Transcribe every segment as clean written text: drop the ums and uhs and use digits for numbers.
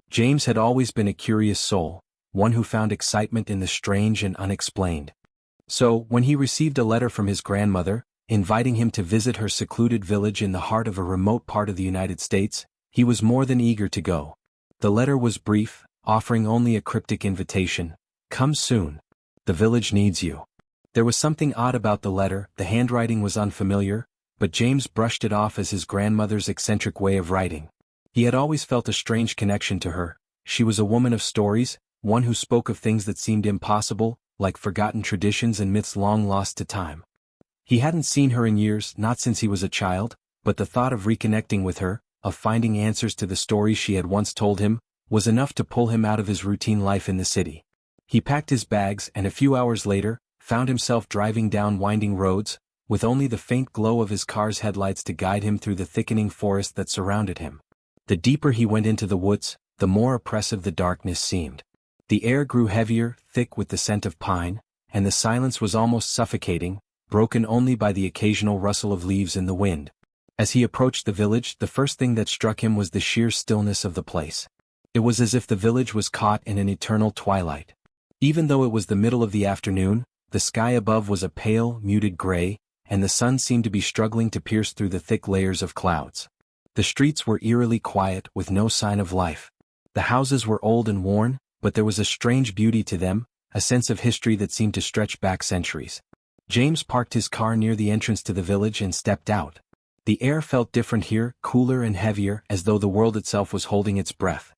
James had always been a curious soul, one who found excitement in the strange and unexplained. So, when he received a letter from his grandmother, inviting him to visit her secluded village in the heart of a remote part of the United States, he was more than eager to go. The letter was brief, offering only a cryptic invitation: "Come soon. The village needs you." There was something odd about the letter. The handwriting was unfamiliar, but James brushed it off as his grandmother's eccentric way of writing. He had always felt a strange connection to her. She was a woman of stories, one who spoke of things that seemed impossible, like forgotten traditions and myths long lost to time. He hadn't seen her in years, not since he was a child, but the thought of reconnecting with her, of finding answers to the stories she had once told him, was enough to pull him out of his routine life in the city. He packed his bags and a few hours later, found himself driving down winding roads, with only the faint glow of his car's headlights to guide him through the thickening forest that surrounded him. The deeper he went into the woods, the more oppressive the darkness seemed. The air grew heavier, thick with the scent of pine, and the silence was almost suffocating, broken only by the occasional rustle of leaves in the wind. As he approached the village, the first thing that struck him was the sheer stillness of the place. It was as if the village was caught in an eternal twilight. Even though it was the middle of the afternoon, the sky above was a pale, muted gray, and the sun seemed to be struggling to pierce through the thick layers of clouds. The streets were eerily quiet, with no sign of life. The houses were old and worn, but there was a strange beauty to them, a sense of history that seemed to stretch back centuries. James parked his car near the entrance to the village and stepped out. The air felt different here, cooler and heavier, as though the world itself was holding its breath.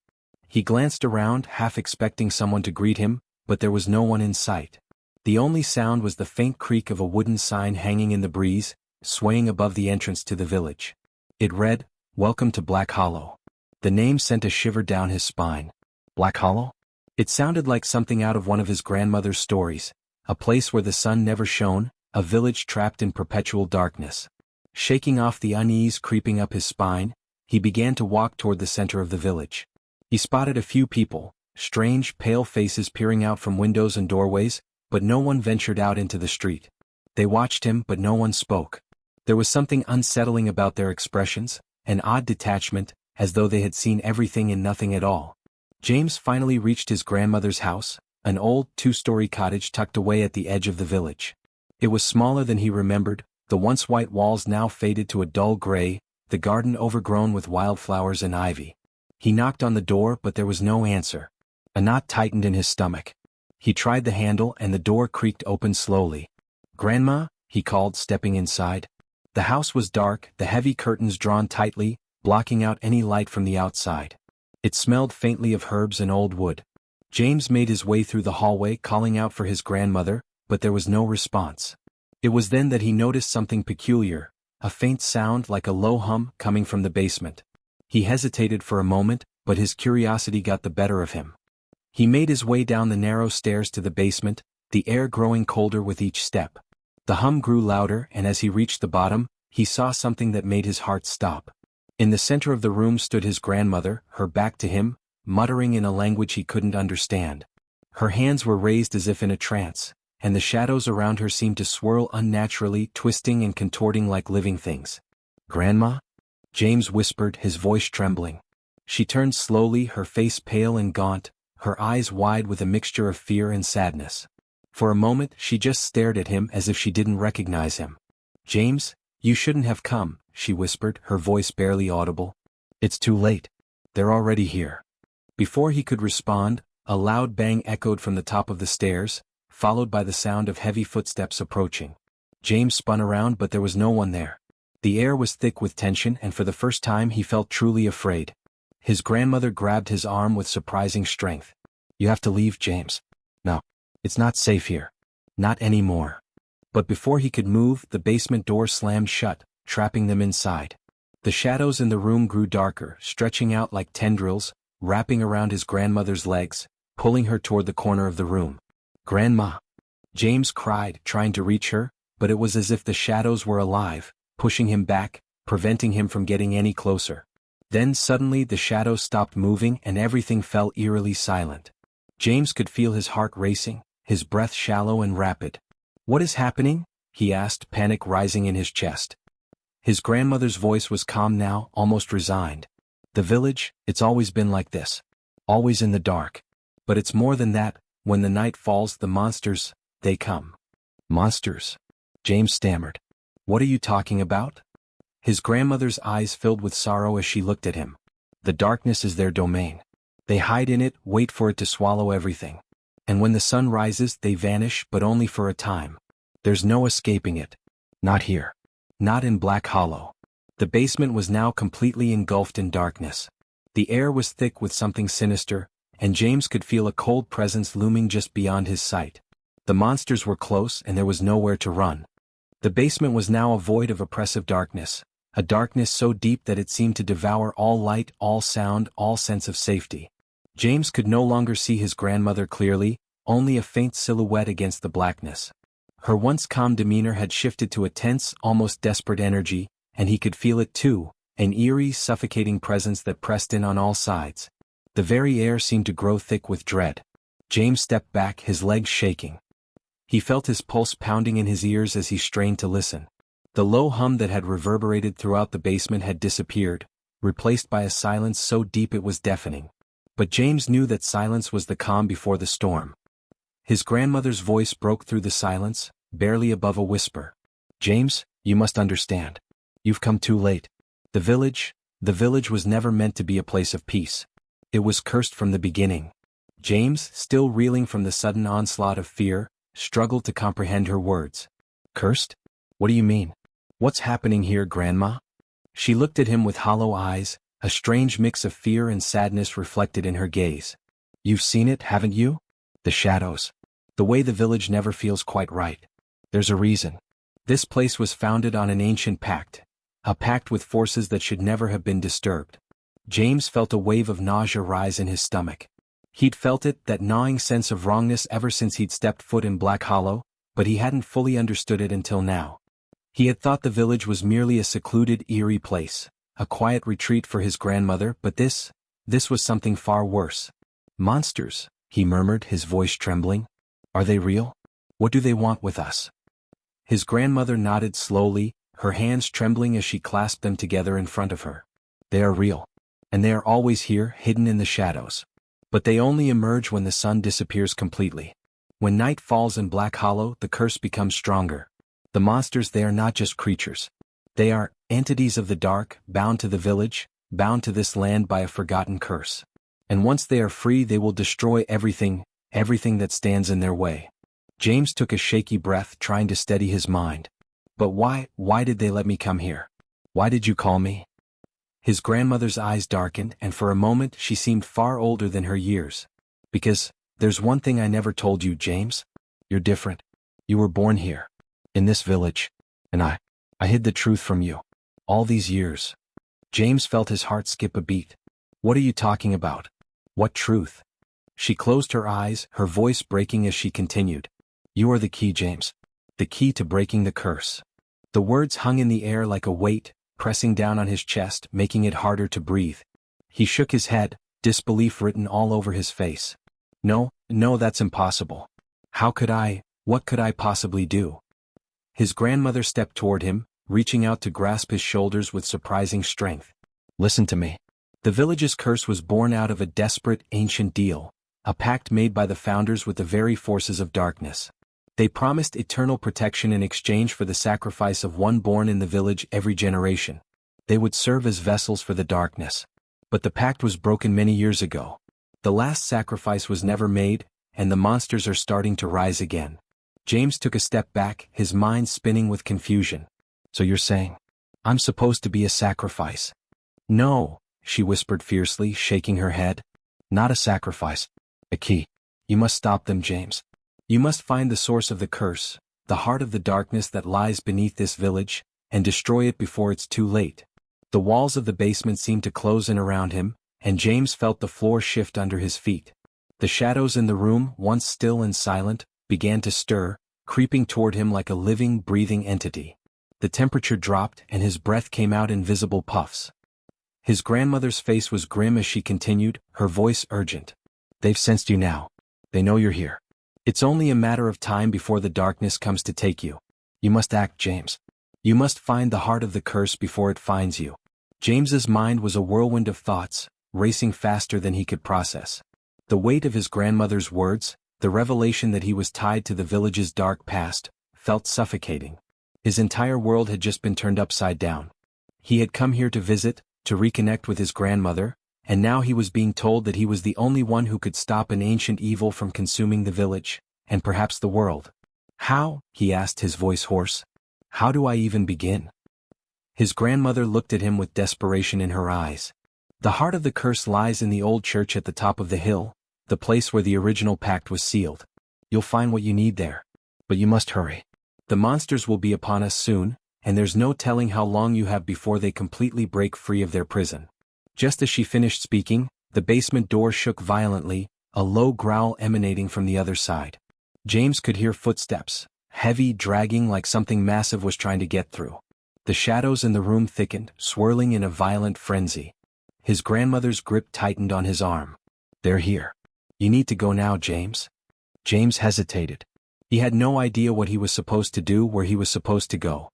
He glanced around, half expecting someone to greet him, but there was no one in sight. The only sound was the faint creak of a wooden sign hanging in the breeze, swaying above the entrance to the village. It read, "Welcome to Black Hollow." The name sent a shiver down his spine. Black Hollow? It sounded like something out of one of his grandmother's stories, a place where the sun never shone, a village trapped in perpetual darkness. Shaking off the unease creeping up his spine, he began to walk toward the center of the village. He spotted a few people, strange, pale faces peering out from windows and doorways, but no one ventured out into the street. They watched him, but no one spoke. There was something unsettling about their expressions, an odd detachment, as though they had seen everything and nothing at all. James finally reached his grandmother's house, an old, two-story cottage tucked away at the edge of the village. It was smaller than he remembered, the once white walls now faded to a dull gray, the garden overgrown with wildflowers and ivy. He knocked on the door, but there was no answer. A knot tightened in his stomach. He tried the handle and the door creaked open slowly. "Grandma?" he called, stepping inside. The house was dark, the heavy curtains drawn tightly, blocking out any light from the outside. It smelled faintly of herbs and old wood. James made his way through the hallway, calling out for his grandmother, but there was no response. It was then that he noticed something peculiar, a faint sound like a low hum coming from the basement. He hesitated for a moment, but his curiosity got the better of him. He made his way down the narrow stairs to the basement, the air growing colder with each step. The hum grew louder, and as he reached the bottom, he saw something that made his heart stop. In the center of the room stood his grandmother, her back to him, muttering in a language he couldn't understand. Her hands were raised as if in a trance, and the shadows around her seemed to swirl unnaturally, twisting and contorting like living things. "Grandma?" James whispered, his voice trembling. She turned slowly, her face pale and gaunt, her eyes wide with a mixture of fear and sadness. For a moment she just stared at him as if she didn't recognize him. "James, you shouldn't have come," she whispered, her voice barely audible. "It's too late. They're already here." Before he could respond, a loud bang echoed from the top of the stairs, followed by the sound of heavy footsteps approaching. James spun around, but there was no one there. The air was thick with tension, and for the first time he felt truly afraid. His grandmother grabbed his arm with surprising strength. "You have to leave, James. No, it's not safe here. Not anymore." But before he could move, the basement door slammed shut, trapping them inside. The shadows in the room grew darker, stretching out like tendrils, wrapping around his grandmother's legs, pulling her toward the corner of the room. "Grandma!" James cried, trying to reach her, but it was as if the shadows were alive, pushing him back, preventing him from getting any closer. Then suddenly the shadows stopped moving and everything fell eerily silent. James could feel his heart racing, his breath shallow and rapid. "What is happening?" he asked, panic rising in his chest. His grandmother's voice was calm now, almost resigned. "The village, it's always been like this. always in the dark. But it's more than that. When the night falls, the monsters, they come. Monsters? James stammered. What are you talking about? His grandmother's eyes filled with sorrow as she looked at him. The darkness is their domain. They hide in it, wait for it to swallow everything. And when the sun rises, they vanish, but only for a time. There's no escaping it. Not here. Not in Black Hollow. The basement was now completely engulfed in darkness. The air was thick with something sinister, and James could feel a cold presence looming just beyond his sight. The monsters were close, and there was nowhere to run. The basement was now a void of oppressive darkness, a darkness so deep that it seemed to devour all light, all sound, all sense of safety. James could no longer see his grandmother clearly, only a faint silhouette against the blackness. Her once calm demeanor had shifted to a tense, almost desperate energy, and he could feel it too, an eerie, suffocating presence that pressed in on all sides. The very air seemed to grow thick with dread. James stepped back, his legs shaking. He felt his pulse pounding in his ears as he strained to listen. The low hum that had reverberated throughout the basement had disappeared, replaced by a silence so deep it was deafening. But James knew that silence was the calm before the storm. His grandmother's voice broke through the silence, barely above a whisper. James, you must understand. You've come too late. The village was never meant to be a place of peace. It was cursed from the beginning. James, still reeling from the sudden onslaught of fear, struggled to comprehend her words. Cursed? What do you mean? What's happening here, Grandma? She looked at him with hollow eyes, a strange mix of fear and sadness reflected in her gaze. You've seen it, haven't you? The shadows. The way the village never feels quite right. There's a reason. This place was founded on an ancient pact. A pact with forces that should never have been disturbed. James felt a wave of nausea rise in his stomach. He'd felt it, that gnawing sense of wrongness, ever since he'd stepped foot in Black Hollow, but he hadn't fully understood it until now. He had thought the village was merely a secluded, eerie place, a quiet retreat for his grandmother, but this was something far worse. Monsters, he murmured, his voice trembling. Are they real? What do they want with us? His grandmother nodded slowly, her hands trembling as she clasped them together in front of her. They are real. And they are always here, hidden in the shadows. But they only emerge when the sun disappears completely. When night falls in Black Hollow, the curse becomes stronger. The monsters, they are not just creatures. They are entities of the dark, bound to the village, bound to this land by a forgotten curse. And once they are free, they will destroy everything that stands in their way. James took a shaky breath, trying to steady his mind. But why did they let me come here? Why did you call me? His grandmother's eyes darkened, and for a moment she seemed far older than her years. Because, there's one thing I never told you, James. You're different. You were born here. In this village. And I hid the truth from you. All these years. James felt his heart skip a beat. What are you talking about? What truth? She closed her eyes, her voice breaking as she continued. You are the key, James. The key to breaking the curse. The words hung in the air like a weight, pressing down on his chest, making it harder to breathe. He shook his head, disbelief written all over his face. No, that's impossible. What could I possibly do? His grandmother stepped toward him, reaching out to grasp his shoulders with surprising strength. Listen to me. The village's curse was born out of a desperate, ancient deal, a pact made by the founders with the very forces of darkness. They promised eternal protection in exchange for the sacrifice of one born in the village every generation. They would serve as vessels for the darkness. But the pact was broken many years ago. The last sacrifice was never made, and the monsters are starting to rise again. James took a step back, his mind spinning with confusion. So you're saying, I'm supposed to be a sacrifice? No, she whispered fiercely, shaking her head. Not a sacrifice. A key. You must stop them, James. You must find the source of the curse, the heart of the darkness that lies beneath this village, and destroy it before it's too late. The walls of the basement seemed to close in around him, and James felt the floor shift under his feet. The shadows in the room, once still and silent, began to stir, creeping toward him like a living, breathing entity. The temperature dropped, and his breath came out in visible puffs. His grandmother's face was grim as she continued, her voice urgent. They've sensed you now. They know you're here. It's only a matter of time before the darkness comes to take you. You must act, James. You must find the heart of the curse before it finds you. James's mind was a whirlwind of thoughts, racing faster than he could process. The weight of his grandmother's words, the revelation that he was tied to the village's dark past, felt suffocating. His entire world had just been turned upside down. He had come here to visit, to reconnect with his grandmother, and now he was being told that he was the only one who could stop an ancient evil from consuming the village, and perhaps the world. How? He asked, his voice hoarse. How do I even begin? His grandmother looked at him with desperation in her eyes. The heart of the curse lies in the old church at the top of the hill, the place where the original pact was sealed. You'll find what you need there. But you must hurry. The monsters will be upon us soon, and there's no telling how long you have before they completely break free of their prison. Just as she finished speaking, the basement door shook violently, a low growl emanating from the other side. James could hear footsteps, heavy, dragging like something massive was trying to get through. The shadows in the room thickened, swirling in a violent frenzy. His grandmother's grip tightened on his arm. They're here. You need to go now, James. James hesitated. He had no idea what he was supposed to do, where he was supposed to go.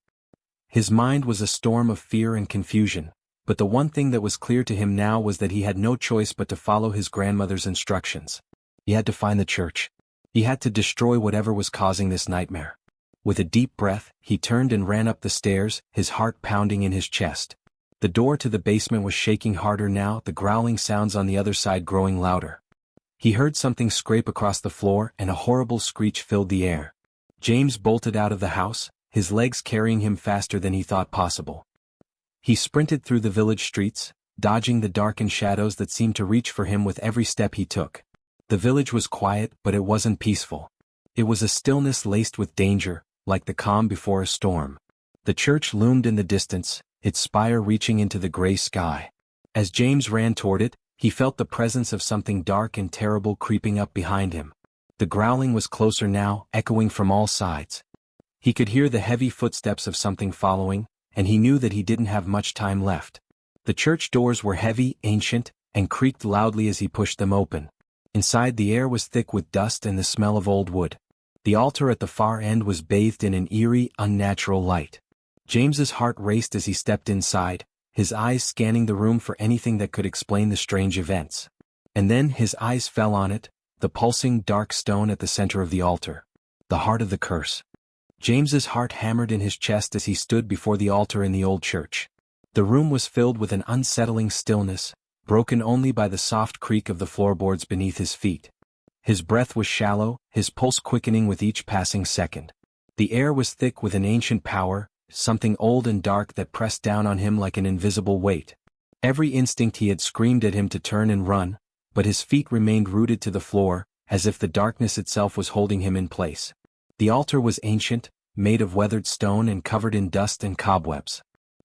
His mind was a storm of fear and confusion, but the one thing that was clear to him now was that he had no choice but to follow his grandmother's instructions. He had to find the church. He had to destroy whatever was causing this nightmare. With a deep breath, he turned and ran up the stairs, his heart pounding in his chest. The door to the basement was shaking harder now, the growling sounds on the other side growing louder. He heard something scrape across the floor, and a horrible screech filled the air. James bolted out of the house, his legs carrying him faster than he thought possible. He sprinted through the village streets, dodging the darkened shadows that seemed to reach for him with every step he took. The village was quiet, but it wasn't peaceful. It was a stillness laced with danger, like the calm before a storm. The church loomed in the distance, its spire reaching into the gray sky. As James ran toward it, he felt the presence of something dark and terrible creeping up behind him. The growling was closer now, echoing from all sides. He could hear the heavy footsteps of something following, and he knew that he didn't have much time left. The church doors were heavy, ancient, and creaked loudly as he pushed them open. Inside, the air was thick with dust and the smell of old wood. The altar at the far end was bathed in an eerie, unnatural light. James's heart raced as he stepped inside, his eyes scanning the room for anything that could explain the strange events. And then his eyes fell on it, the pulsing dark stone at the center of the altar. The heart of the curse. James's heart hammered in his chest as he stood before the altar in the old church. The room was filled with an unsettling stillness, broken only by the soft creak of the floorboards beneath his feet. His breath was shallow, his pulse quickening with each passing second. The air was thick with an ancient power, something old and dark that pressed down on him like an invisible weight. Every instinct he had screamed at him to turn and run, but his feet remained rooted to the floor, as if the darkness itself was holding him in place. The altar was ancient, made of weathered stone and covered in dust and cobwebs.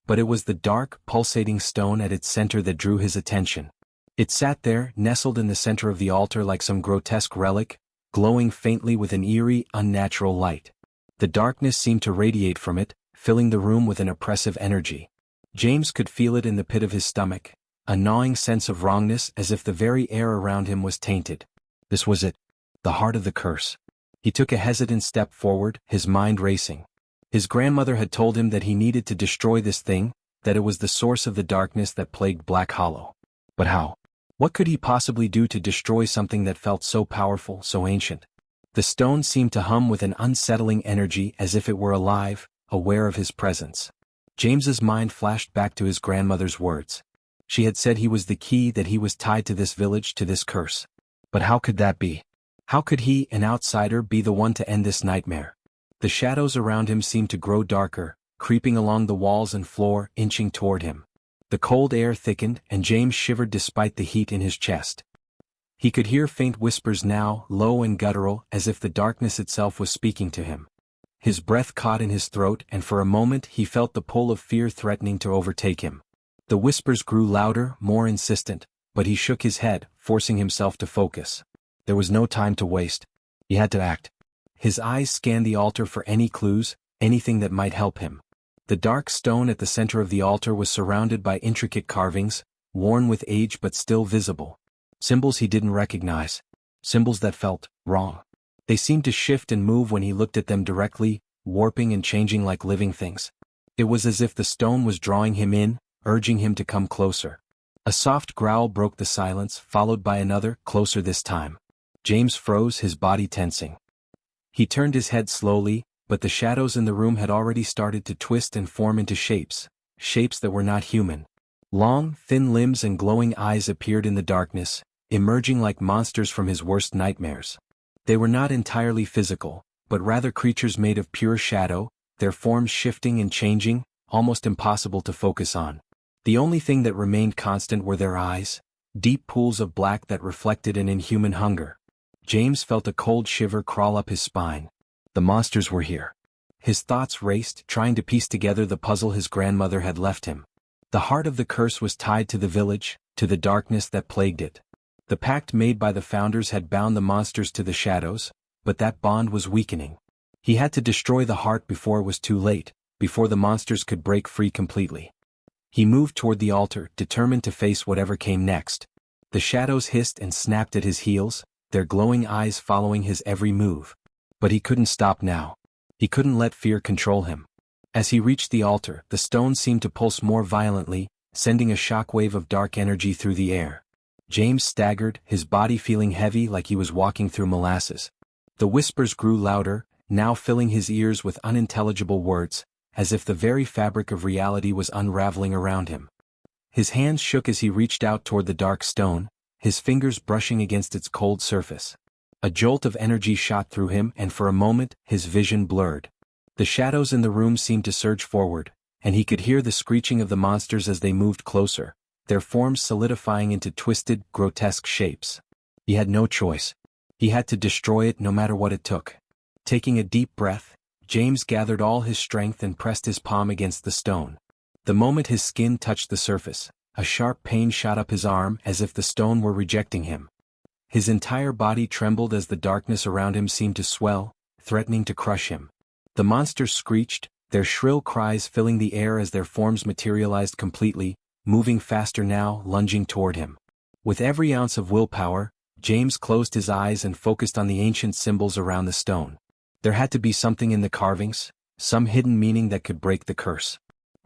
But it was the dark, pulsating stone at its center that drew his attention. It sat there, nestled in the center of the altar like some grotesque relic, glowing faintly with an eerie, unnatural light. The darkness seemed to radiate from it, filling the room with an oppressive energy. James could feel it in the pit of his stomach, a gnawing sense of wrongness as if the very air around him was tainted. This was it, the heart of the curse. He took a hesitant step forward, his mind racing. His grandmother had told him that he needed to destroy this thing, that it was the source of the darkness that plagued Black Hollow. But how? What could he possibly do to destroy something that felt so powerful, so ancient? The stone seemed to hum with an unsettling energy as if it were alive, aware of his presence. James's mind flashed back to his grandmother's words. She had said he was the key, that he was tied to this village, to this curse. But how could that be? How could he, an outsider, be the one to end this nightmare? The shadows around him seemed to grow darker, creeping along the walls and floor, inching toward him. The cold air thickened, and James shivered despite the heat in his chest. He could hear faint whispers now, low and guttural, as if the darkness itself was speaking to him. His breath caught in his throat, and for a moment he felt the pull of fear threatening to overtake him. The whispers grew louder, more insistent, but he shook his head, forcing himself to focus. There was no time to waste. He had to act. His eyes scanned the altar for any clues, anything that might help him. The dark stone at the center of the altar was surrounded by intricate carvings, worn with age but still visible. Symbols he didn't recognize. Symbols that felt wrong. They seemed to shift and move when he looked at them directly, warping and changing like living things. It was as if the stone was drawing him in, urging him to come closer. A soft growl broke the silence, followed by another, closer this time. James froze, his body tensing. He turned his head slowly, but the shadows in the room had already started to twist and form into shapes that were not human. Long, thin limbs and glowing eyes appeared in the darkness, emerging like monsters from his worst nightmares. They were not entirely physical, but rather creatures made of pure shadow, their forms shifting and changing, almost impossible to focus on. The only thing that remained constant were their eyes, deep pools of black that reflected an inhuman hunger. James felt a cold shiver crawl up his spine. The monsters were here. His thoughts raced, trying to piece together the puzzle his grandmother had left him. The heart of the curse was tied to the village, to the darkness that plagued it. The pact made by the founders had bound the monsters to the shadows, but that bond was weakening. He had to destroy the heart before it was too late, before the monsters could break free completely. He moved toward the altar, determined to face whatever came next. The shadows hissed and snapped at his heels, their glowing eyes following his every move. But he couldn't stop now. He couldn't let fear control him. As he reached the altar, the stone seemed to pulse more violently, sending a shockwave of dark energy through the air. James staggered, his body feeling heavy like he was walking through molasses. The whispers grew louder, now filling his ears with unintelligible words, as if the very fabric of reality was unraveling around him. His hands shook as he reached out toward the dark stone, his fingers brushing against its cold surface. A jolt of energy shot through him, and for a moment, his vision blurred. The shadows in the room seemed to surge forward, and he could hear the screeching of the monsters as they moved closer, their forms solidifying into twisted, grotesque shapes. He had no choice. He had to destroy it no matter what it took. Taking a deep breath, James gathered all his strength and pressed his palm against the stone. The moment his skin touched the surface, a sharp pain shot up his arm as if the stone were rejecting him. His entire body trembled as the darkness around him seemed to swell, threatening to crush him. The monsters screeched, their shrill cries filling the air as their forms materialized completely, moving faster now, lunging toward him. With every ounce of willpower, James closed his eyes and focused on the ancient symbols around the stone. There had to be something in the carvings, some hidden meaning that could break the curse.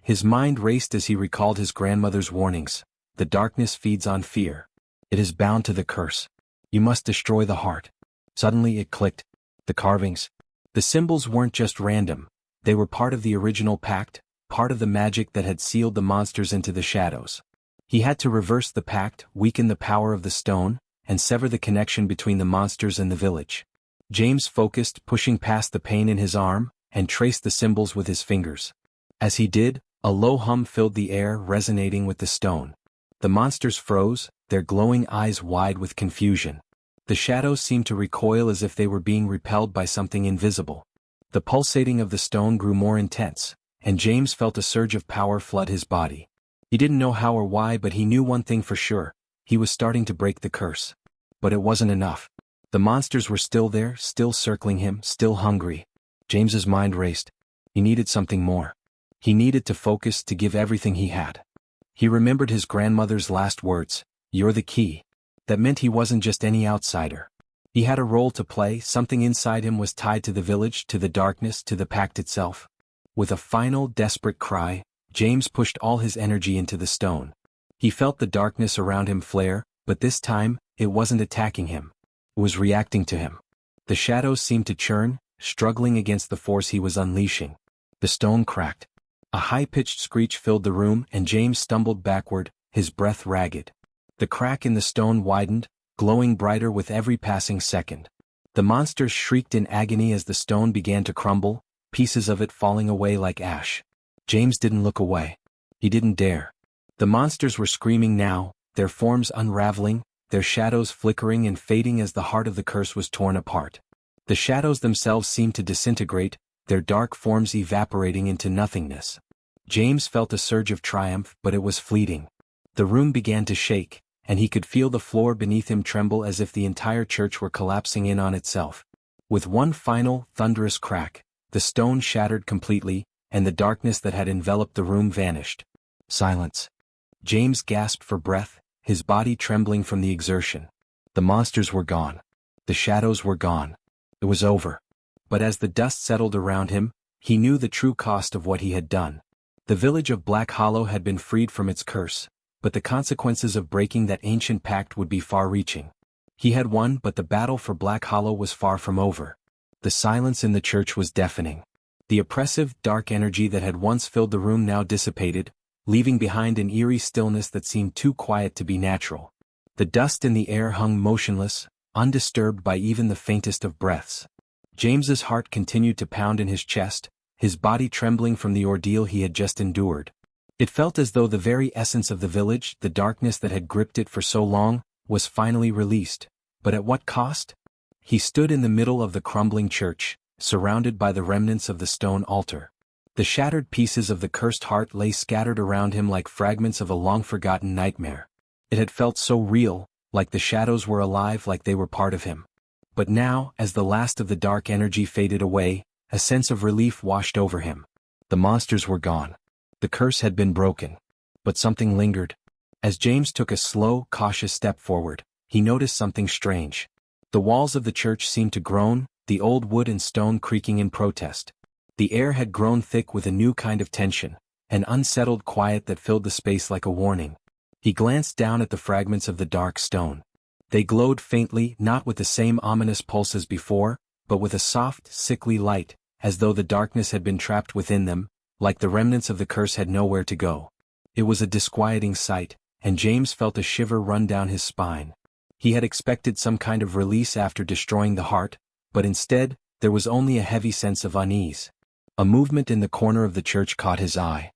His mind raced as he recalled his grandmother's warnings. The darkness feeds on fear. It is bound to the curse. You must destroy the heart. Suddenly it clicked. The carvings. The symbols weren't just random. They were part of the original pact, part of the magic that had sealed the monsters into the shadows. He had to reverse the pact, weaken the power of the stone, and sever the connection between the monsters and the village. James focused, pushing past the pain in his arm, and traced the symbols with his fingers. As he did, a low hum filled the air, resonating with the stone. The monsters froze, their glowing eyes wide with confusion. The shadows seemed to recoil as if they were being repelled by something invisible. The pulsating of the stone grew more intense, and James felt a surge of power flood his body. He didn't know how or why, but he knew one thing for sure. He was starting to break the curse. But it wasn't enough. The monsters were still there, still circling him, still hungry. James's mind raced. He needed something more. He needed to focus, to give everything he had. He remembered his grandmother's last words, "You're the key." That meant he wasn't just any outsider. He had a role to play, something inside him was tied to the village, to the darkness, to the pact itself. With a final, desperate cry, James pushed all his energy into the stone. He felt the darkness around him flare, but this time, it wasn't attacking him. It was reacting to him. The shadows seemed to churn, struggling against the force he was unleashing. The stone cracked. A high-pitched screech filled the room, and James stumbled backward, his breath ragged. The crack in the stone widened, glowing brighter with every passing second. The monsters shrieked in agony as the stone began to crumble, pieces of it falling away like ash. James didn't look away. He didn't dare. The monsters were screaming now, their forms unraveling, their shadows flickering and fading as the heart of the curse was torn apart. The shadows themselves seemed to disintegrate, their dark forms evaporating into nothingness. James felt a surge of triumph, but it was fleeting. The room began to shake, and he could feel the floor beneath him tremble as if the entire church were collapsing in on itself. With one final, thunderous crack, the stone shattered completely, and the darkness that had enveloped the room vanished. Silence. James gasped for breath, his body trembling from the exertion. The monsters were gone. The shadows were gone. It was over. But as the dust settled around him, he knew the true cost of what he had done. The village of Black Hollow had been freed from its curse, but the consequences of breaking that ancient pact would be far-reaching. He had won, but the battle for Black Hollow was far from over. The silence in the church was deafening. The oppressive, dark energy that had once filled the room now dissipated, leaving behind an eerie stillness that seemed too quiet to be natural. The dust in the air hung motionless, undisturbed by even the faintest of breaths. James's heart continued to pound in his chest, his body trembling from the ordeal he had just endured. It felt as though the very essence of the village, the darkness that had gripped it for so long, was finally released. But at what cost? He stood in the middle of the crumbling church, surrounded by the remnants of the stone altar. The shattered pieces of the cursed heart lay scattered around him like fragments of a long-forgotten nightmare. It had felt so real, like the shadows were alive, like they were part of him. But now, as the last of the dark energy faded away, a sense of relief washed over him. The monsters were gone. The curse had been broken. But something lingered. As James took a slow, cautious step forward, he noticed something strange. The walls of the church seemed to groan, the old wood and stone creaking in protest. The air had grown thick with a new kind of tension, an unsettled quiet that filled the space like a warning. He glanced down at the fragments of the dark stone. They glowed faintly, not with the same ominous pulse as before, but with a soft, sickly light, as though the darkness had been trapped within them, like the remnants of the curse had nowhere to go. It was a disquieting sight, and James felt a shiver run down his spine. He had expected some kind of release after destroying the heart, but instead, there was only a heavy sense of unease. A movement in the corner of the church caught his eye.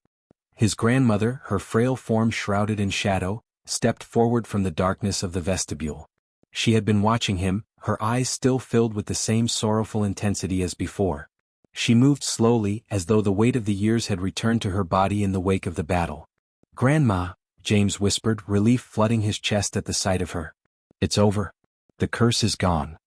His grandmother, her frail form shrouded in shadow, stepped forward from the darkness of the vestibule. She had been watching him, her eyes still filled with the same sorrowful intensity as before. She moved slowly, as though the weight of the years had returned to her body in the wake of the battle. "Grandma," James whispered, relief flooding his chest at the sight of her. "It's over. The curse is gone."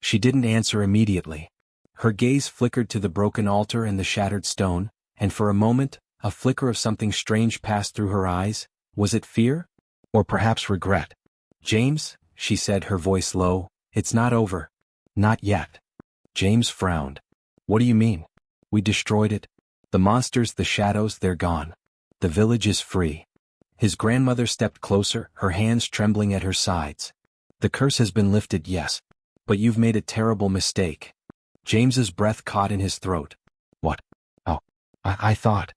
She didn't answer immediately. Her gaze flickered to the broken altar and the shattered stone, and for a moment, a flicker of something strange passed through her eyes. Was it fear? Or perhaps regret? "James," she said, her voice low, "it's not over." "Not yet." James frowned. "What do you mean?" "We destroyed it. The monsters, the shadows, they're gone. The village is free." His grandmother stepped closer, her hands trembling at her sides. "The curse has been lifted, yes. But you've made a terrible mistake." James's breath caught in his throat. "What? Oh, I thought."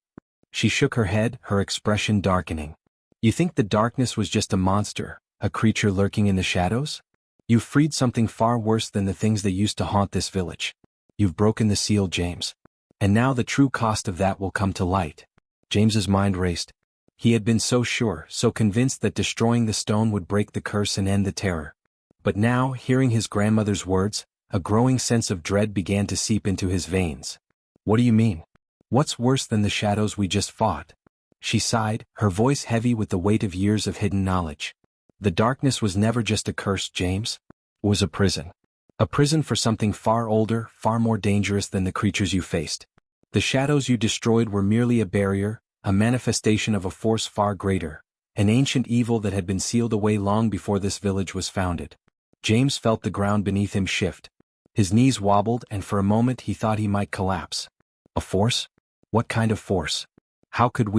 She shook her head, her expression darkening. "You think the darkness was just a monster, a creature lurking in the shadows? You've freed something far worse than the things that used to haunt this village. You've broken the seal, James. And now the true cost of that will come to light." James's mind raced. He had been so sure, so convinced that destroying the stone would break the curse and end the terror. But now, hearing his grandmother's words, a growing sense of dread began to seep into his veins. "What do you mean? What's worse than the shadows we just fought?" She sighed, her voice heavy with the weight of years of hidden knowledge. "The darkness was never just a curse, James. It was a prison. A prison for something far older, far more dangerous than the creatures you faced. The shadows you destroyed were merely a barrier, a manifestation of a force far greater, an ancient evil that had been sealed away long before this village was founded." James felt the ground beneath him shift. His knees wobbled, and for a moment he thought he might collapse. A force? What kind of force? How could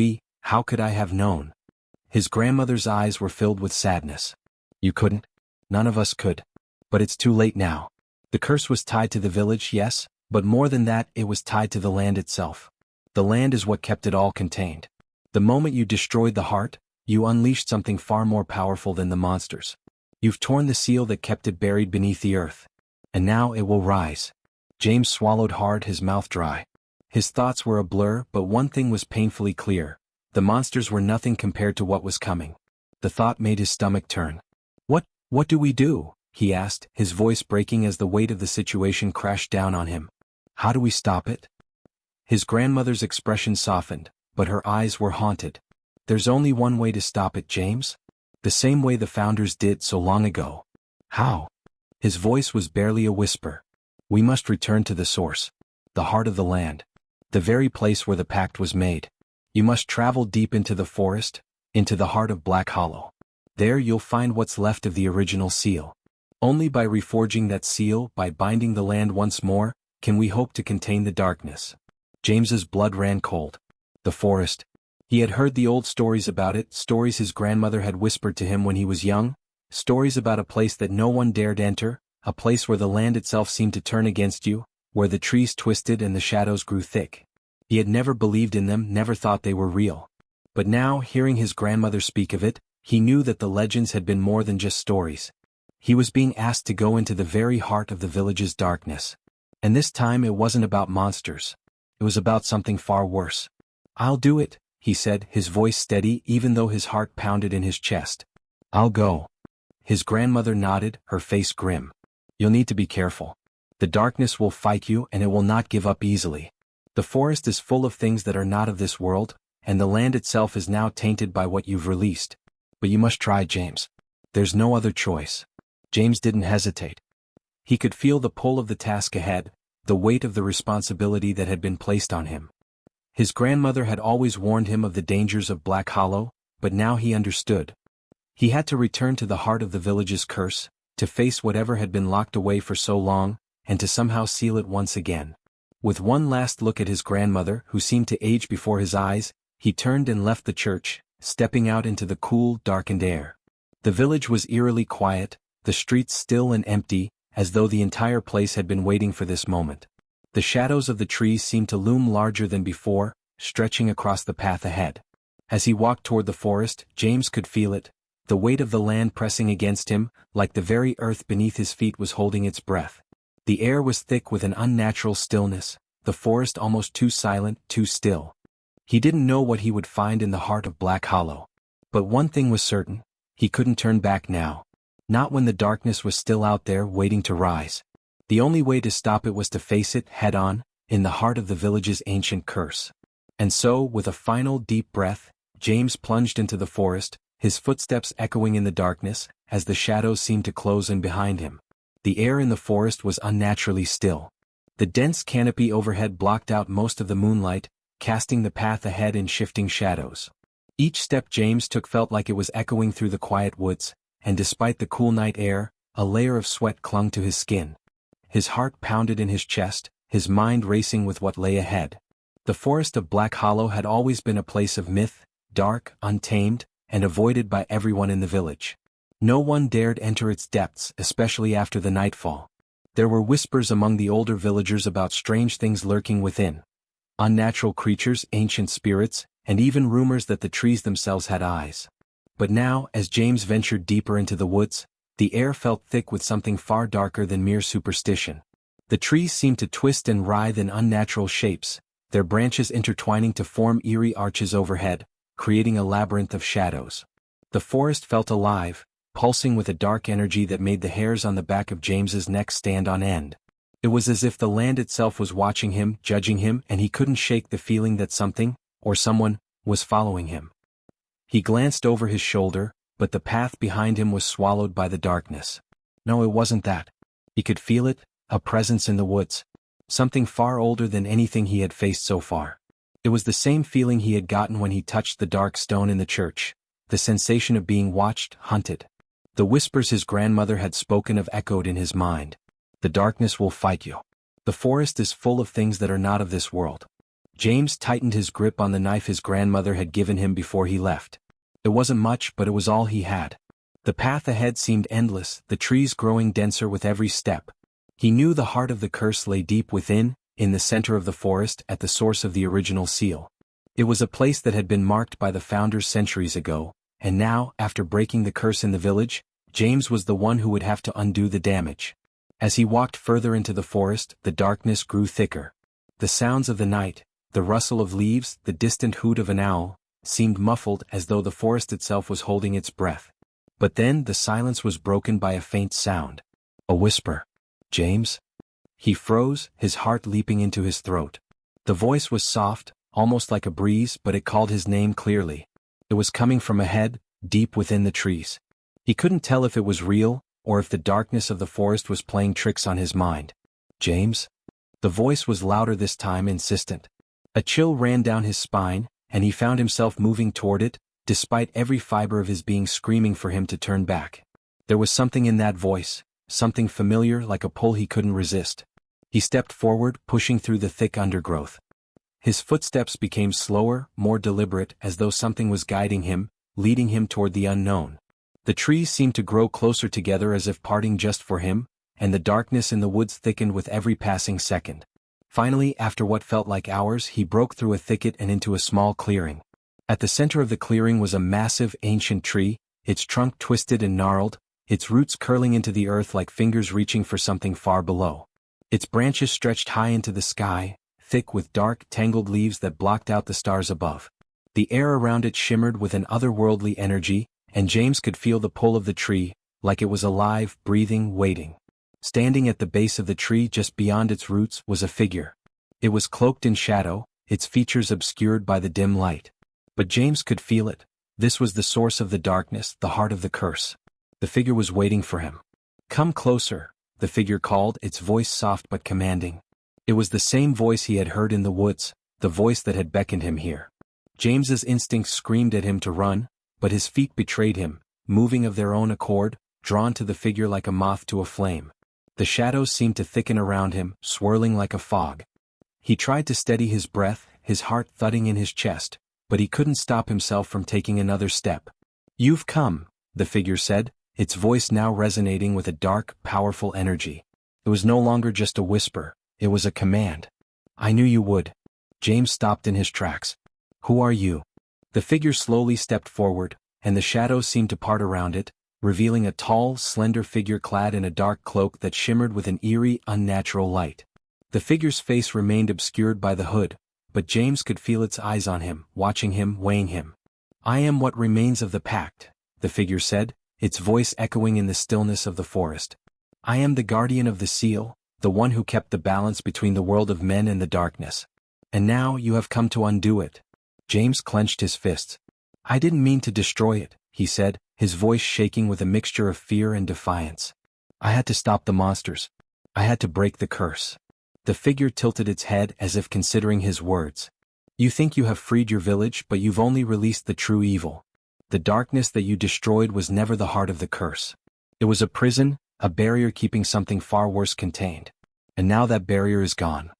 I have known? His grandmother's eyes were filled with sadness. "You couldn't? None of us could. But it's too late now. The curse was tied to the village, yes, but more than that, it was tied to the land itself. The land is what kept it all contained. The moment you destroyed the heart, you unleashed something far more powerful than the monsters. You've torn the seal that kept it buried beneath the earth. And now it will rise." James swallowed hard, his mouth dry. His thoughts were a blur, but one thing was painfully clear. The monsters were nothing compared to what was coming. The thought made his stomach turn. What do we do?" he asked, his voice breaking as the weight of the situation crashed down on him. "How do we stop it?" His grandmother's expression softened, but her eyes were haunted. "There's only one way to stop it, James. The same way the founders did so long ago." "How?" His voice was barely a whisper. "We must return to the source. The heart of the land. The very place where the pact was made. You must travel deep into the forest, into the heart of Black Hollow. There you'll find what's left of the original seal. Only by reforging that seal, by binding the land once more, can we hope to contain the darkness." James's blood ran cold. The forest. He had heard the old stories about it, stories his grandmother had whispered to him when he was young, stories about a place that no one dared enter, a place where the land itself seemed to turn against you, where the trees twisted and the shadows grew thick. He had never believed in them, never thought they were real. But now, hearing his grandmother speak of it, he knew that the legends had been more than just stories. He was being asked to go into the very heart of the village's darkness. And this time it wasn't about monsters. It was about something far worse. "I'll do it," he said, his voice steady even though his heart pounded in his chest. "I'll go." His grandmother nodded, her face grim. "You'll need to be careful. The darkness will fight you and it will not give up easily. The forest is full of things that are not of this world, and the land itself is now tainted by what you've released. But you must try, James. There's no other choice." James didn't hesitate. He could feel the pull of the task ahead, the weight of the responsibility that had been placed on him. His grandmother had always warned him of the dangers of Black Hollow, but now he understood. He had to return to the heart of the village's curse, to face whatever had been locked away for so long, and to somehow seal it once again. With one last look at his grandmother, who seemed to age before his eyes, he turned and left the church, stepping out into the cool, darkened air. The village was eerily quiet, the streets still and empty, as though the entire place had been waiting for this moment. The shadows of the trees seemed to loom larger than before, stretching across the path ahead. As he walked toward the forest, James could feel it, the weight of the land pressing against him, like the very earth beneath his feet was holding its breath. The air was thick with an unnatural stillness, the forest almost too silent, too still. He didn't know what he would find in the heart of Black Hollow. But one thing was certain: he couldn't turn back now. Not when the darkness was still out there waiting to rise. The only way to stop it was to face it head on, in the heart of the village's ancient curse. And so, with a final deep breath, James plunged into the forest, his footsteps echoing in the darkness, as the shadows seemed to close in behind him. The air in the forest was unnaturally still. The dense canopy overhead blocked out most of the moonlight, casting the path ahead in shifting shadows. Each step James took felt like it was echoing through the quiet woods, and despite the cool night air, a layer of sweat clung to his skin. His heart pounded in his chest, his mind racing with what lay ahead. The forest of Black Hollow had always been a place of myth, dark, untamed, and avoided by everyone in the village. No one dared enter its depths, especially after the nightfall. There were whispers among the older villagers about strange things lurking within. Unnatural creatures, ancient spirits, and even rumors that the trees themselves had eyes. But now, as James ventured deeper into the woods, the air felt thick with something far darker than mere superstition. The trees seemed to twist and writhe in unnatural shapes, their branches intertwining to form eerie arches overhead, creating a labyrinth of shadows. The forest felt alive, pulsing with a dark energy that made the hairs on the back of James's neck stand on end. It was as if the land itself was watching him, judging him, and he couldn't shake the feeling that something, or someone, was following him. He glanced over his shoulder, but the path behind him was swallowed by the darkness. No, it wasn't that. He could feel it, a presence in the woods. Something far older than anything he had faced so far. It was the same feeling he had gotten when he touched the dark stone in the church, the sensation of being watched, hunted. The whispers his grandmother had spoken of echoed in his mind. The darkness will fight you. The forest is full of things that are not of this world. James tightened his grip on the knife his grandmother had given him before he left. It wasn't much, but it was all he had. The path ahead seemed endless, the trees growing denser with every step. He knew the heart of the curse lay deep within, in the center of the forest, at the source of the original seal. It was a place that had been marked by the founders centuries ago, and now, after breaking the curse in the village, James was the one who would have to undo the damage. As he walked further into the forest, the darkness grew thicker. The sounds of the night, the rustle of leaves, the distant hoot of an owl, seemed muffled as though the forest itself was holding its breath. But then the silence was broken by a faint sound. A whisper. "James?" He froze, his heart leaping into his throat. The voice was soft, almost like a breeze, but it called his name clearly. It was coming from ahead, deep within the trees. He couldn't tell if it was real, or if the darkness of the forest was playing tricks on his mind. "James?" The voice was louder this time, insistent. A chill ran down his spine, and he found himself moving toward it, despite every fiber of his being screaming for him to turn back. There was something in that voice, something familiar, like a pull he couldn't resist. He stepped forward, pushing through the thick undergrowth. His footsteps became slower, more deliberate, as though something was guiding him, leading him toward the unknown. The trees seemed to grow closer together as if parting just for him, and the darkness in the woods thickened with every passing second. Finally, after what felt like hours, he broke through a thicket and into a small clearing. At the center of the clearing was a massive, ancient tree, its trunk twisted and gnarled, its roots curling into the earth like fingers reaching for something far below. Its branches stretched high into the sky, thick with dark, tangled leaves that blocked out the stars above. The air around it shimmered with an otherworldly energy, and James could feel the pull of the tree, like it was alive, breathing, waiting. Standing at the base of the tree just beyond its roots was a figure. It was cloaked in shadow, its features obscured by the dim light. But James could feel it. This was the source of the darkness, the heart of the curse. The figure was waiting for him. "Come closer," the figure called, its voice soft but commanding. It was the same voice he had heard in the woods, the voice that had beckoned him here. James's instincts screamed at him to run, but his feet betrayed him, moving of their own accord, drawn to the figure like a moth to a flame. The shadows seemed to thicken around him, swirling like a fog. He tried to steady his breath, his heart thudding in his chest, but he couldn't stop himself from taking another step. "You've come," the figure said, its voice now resonating with a dark, powerful energy. It was no longer just a whisper, it was a command. "I knew you would." James stopped in his tracks. "Who are you?" The figure slowly stepped forward, and the shadows seemed to part around it, revealing a tall, slender figure clad in a dark cloak that shimmered with an eerie, unnatural light. The figure's face remained obscured by the hood, but James could feel its eyes on him, watching him, weighing him. "I am what remains of the pact," the figure said, its voice echoing in the stillness of the forest. "I am the guardian of the seal, the one who kept the balance between the world of men and the darkness. And now you have come to undo it." James clenched his fists. "I didn't mean to destroy it," he said, his voice shaking with a mixture of fear and defiance. "I had to stop the monsters. I had to break the curse." The figure tilted its head as if considering his words. "You think you have freed your village, but you've only released the true evil. The darkness that you destroyed was never the heart of the curse. It was a prison, a barrier keeping something far worse contained. And now that barrier is gone."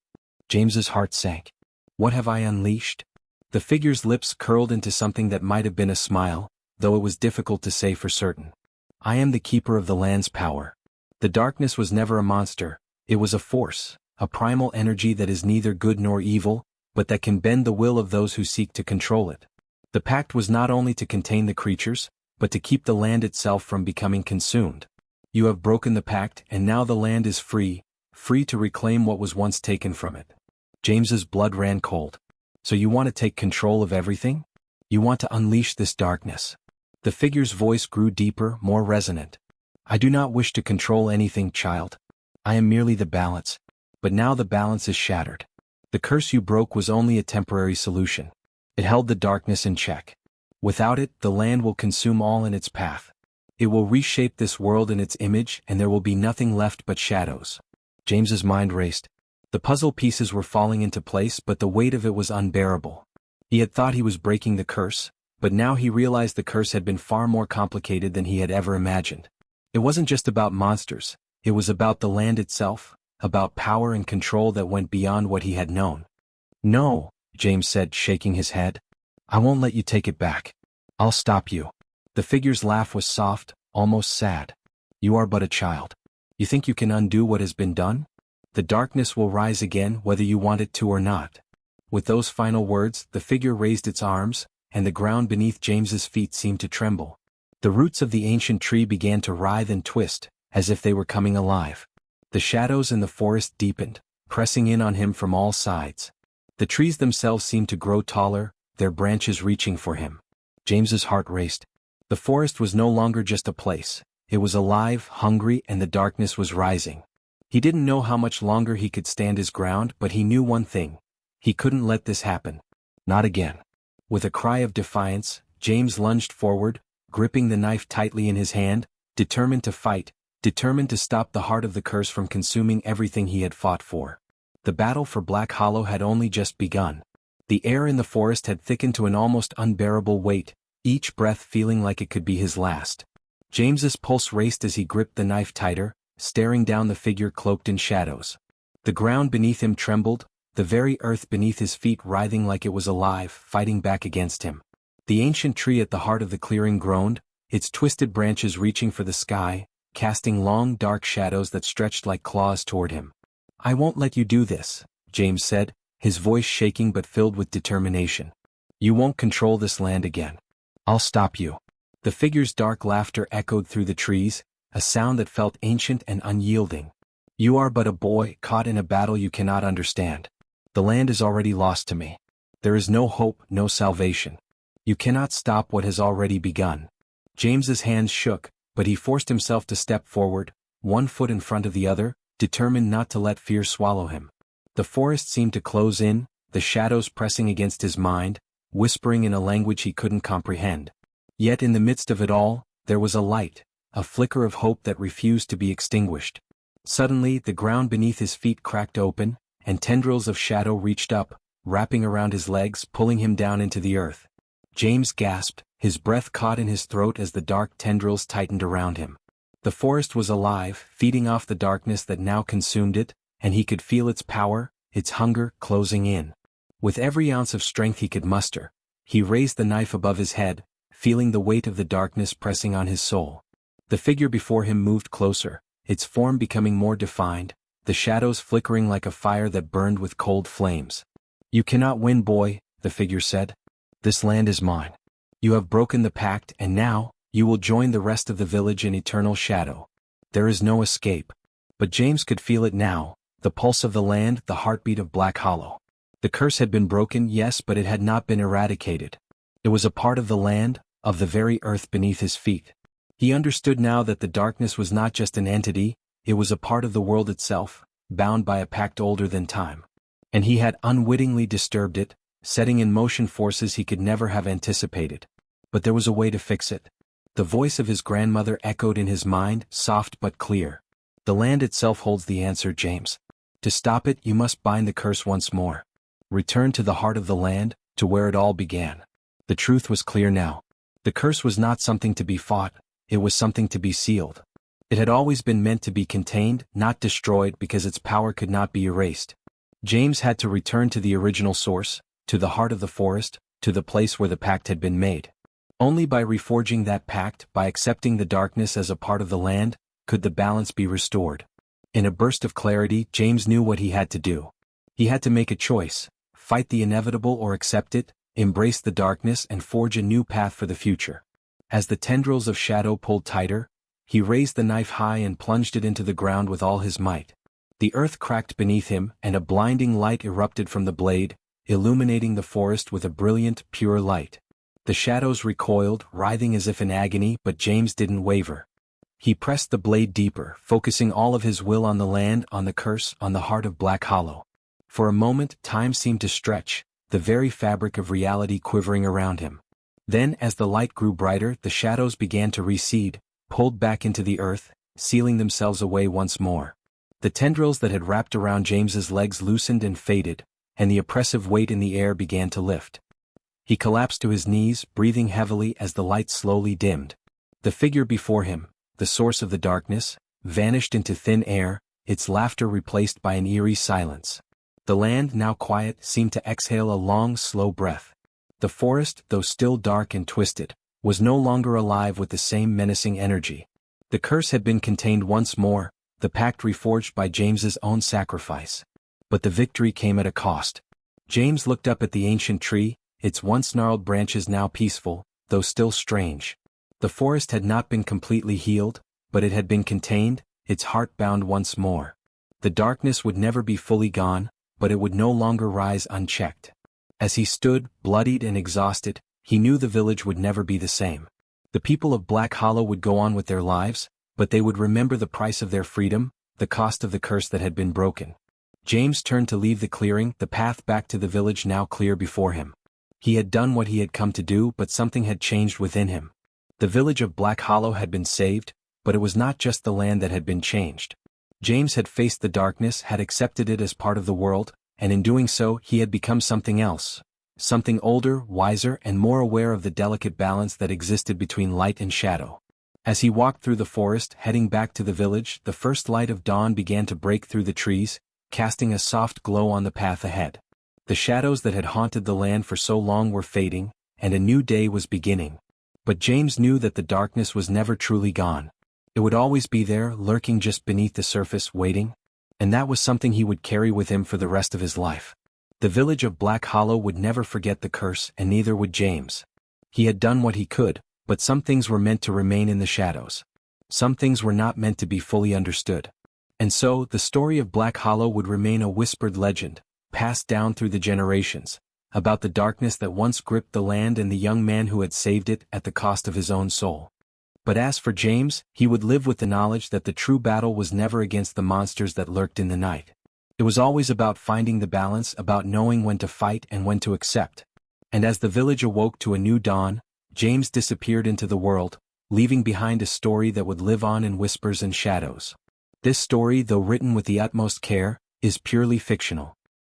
James's heart sank. "What have I unleashed?" The figure's lips curled into something that might have been a smile, though it was difficult to say for certain. "I am the keeper of the land's power. The darkness was never a monster, it was a force, a primal energy that is neither good nor evil, but that can bend the will of those who seek to control it. The pact was not only to contain the creatures, but to keep the land itself from becoming consumed. You have broken the pact, and now the land is free, free to reclaim what was once taken from it." James's blood ran cold. "So you want to take control of everything? You want to unleash this darkness?" The figure's voice grew deeper, more resonant. "I do not wish to control anything, child. I am merely the balance. But now the balance is shattered. The curse you broke was only a temporary solution. It held the darkness in check. Without it, the land will consume all in its path. It will reshape this world in its image, and there will be nothing left but shadows." James's mind raced. The puzzle pieces were falling into place, but the weight of it was unbearable. He had thought he was breaking the curse, but now he realized the curse had been far more complicated than he had ever imagined. It wasn't just about monsters, it was about the land itself, about power and control that went beyond what he had known. "No," James said, shaking his head. "I won't let you take it back. I'll stop you." The figure's laugh was soft, almost sad. "You are but a child. You think you can undo what has been done? The darkness will rise again whether you want it to or not." With those final words, the figure raised its arms, and the ground beneath James's feet seemed to tremble. The roots of the ancient tree began to writhe and twist, as if they were coming alive. The shadows in the forest deepened, pressing in on him from all sides. The trees themselves seemed to grow taller, their branches reaching for him. James's heart raced. The forest was no longer just a place. It was alive, hungry, and the darkness was rising. He didn't know how much longer he could stand his ground, but he knew one thing. He couldn't let this happen. Not again. With a cry of defiance, James lunged forward, gripping the knife tightly in his hand, determined to fight, determined to stop the heart of the curse from consuming everything he had fought for. The battle for Black Hollow had only just begun. The air in the forest had thickened to an almost unbearable weight, each breath feeling like it could be his last. James's pulse raced as he gripped the knife tighter, staring down the figure cloaked in shadows. The ground beneath him trembled, the very earth beneath his feet writhing like it was alive, fighting back against him. The ancient tree at the heart of the clearing groaned, its twisted branches reaching for the sky, casting long dark shadows that stretched like claws toward him. "I won't let you do this," James said, his voice shaking but filled with determination. "You won't control this land again. I'll stop you." The figure's dark laughter echoed through the trees, a sound that felt ancient and unyielding. "You are but a boy caught in a battle you cannot understand. The land is already lost to me. There is no hope, no salvation. You cannot stop what has already begun." James's hands shook, but he forced himself to step forward, one foot in front of the other, determined not to let fear swallow him. The forest seemed to close in, the shadows pressing against his mind, whispering in a language he couldn't comprehend. Yet in the midst of it all, there was a light, a flicker of hope that refused to be extinguished. Suddenly the ground beneath his feet cracked open, and tendrils of shadow reached up, wrapping around his legs, pulling him down into the earth. James gasped, his breath caught in his throat as the dark tendrils tightened around him. The forest was alive, feeding off the darkness that now consumed it, and he could feel its power, its hunger, closing in. With every ounce of strength he could muster, he raised the knife above his head, feeling the weight of the darkness pressing on his soul. The figure before him moved closer, its form becoming more defined, the shadows flickering like a fire that burned with cold flames. "You cannot win, boy," the figure said. "This land is mine. You have broken the pact, and now, you will join the rest of the village in eternal shadow. There is no escape." But James could feel it now, the pulse of the land, the heartbeat of Black Hollow. The curse had been broken, yes, but it had not been eradicated. It was a part of the land, of the very earth beneath his feet. He understood now that the darkness was not just an entity, it was a part of the world itself, bound by a pact older than time. And he had unwittingly disturbed it, setting in motion forces he could never have anticipated. But there was a way to fix it. The voice of his grandmother echoed in his mind, soft but clear. "The land itself holds the answer, James. To stop it, you must bind the curse once more. Return to the heart of the land, to where it all began." The truth was clear now. The curse was not something to be fought, it was something to be sealed. It had always been meant to be contained, not destroyed, because its power could not be erased. James had to return to the original source, to the heart of the forest, to the place where the pact had been made. Only by reforging that pact, by accepting the darkness as a part of the land, could the balance be restored. In a burst of clarity, James knew what he had to do. He had to make a choice, fight the inevitable or accept it, embrace the darkness and forge a new path for the future. As the tendrils of shadow pulled tighter, he raised the knife high and plunged it into the ground with all his might. The earth cracked beneath him, and a blinding light erupted from the blade, illuminating the forest with a brilliant, pure light. The shadows recoiled, writhing as if in agony, but James didn't waver. He pressed the blade deeper, focusing all of his will on the land, on the curse, on the heart of Black Hollow. For a moment, time seemed to stretch, the very fabric of reality quivering around him. Then, as the light grew brighter, the shadows began to recede, pulled back into the earth, sealing themselves away once more. The tendrils that had wrapped around James's legs loosened and faded, and the oppressive weight in the air began to lift. He collapsed to his knees, breathing heavily as the light slowly dimmed. The figure before him, the source of the darkness, vanished into thin air, its laughter replaced by an eerie silence. The land, now quiet, seemed to exhale a long, slow breath. The forest, though still dark and twisted, was no longer alive with the same menacing energy. The curse had been contained once more, the pact reforged by James's own sacrifice. But the victory came at a cost. James looked up at the ancient tree, its once gnarled branches now peaceful, though still strange. The forest had not been completely healed, but it had been contained, its heart bound once more. The darkness would never be fully gone, but it would no longer rise unchecked. As he stood, bloodied and exhausted, he knew the village would never be the same. The people of Black Hollow would go on with their lives, but they would remember the price of their freedom, the cost of the curse that had been broken. James turned to leave the clearing, the path back to the village now clear before him. He had done what he had come to do, but something had changed within him. The village of Black Hollow had been saved, but it was not just the land that had been changed. James had faced the darkness, had accepted it as part of the world, and in doing so he had become something else. Something older, wiser, and more aware of the delicate balance that existed between light and shadow. As he walked through the forest, heading back to the village, the first light of dawn began to break through the trees, casting a soft glow on the path ahead. The shadows that had haunted the land for so long were fading, and a new day was beginning. But James knew that the darkness was never truly gone. It would always be there, lurking just beneath the surface, waiting. And that was something he would carry with him for the rest of his life. The village of Black Hollow would never forget the curse, and neither would James. He had done what he could, but some things were meant to remain in the shadows. Some things were not meant to be fully understood. And so, the story of Black Hollow would remain a whispered legend, passed down through the generations, about the darkness that once gripped the land and the young man who had saved it at the cost of his own soul. But as for James, he would live with the knowledge that the true battle was never against the monsters that lurked in the night. It was always about finding the balance, about knowing when to fight and when to accept. And as the village awoke to a new dawn, James disappeared into the world, leaving behind a story that would live on in whispers and shadows. This story, though written with the utmost care, is purely fictional.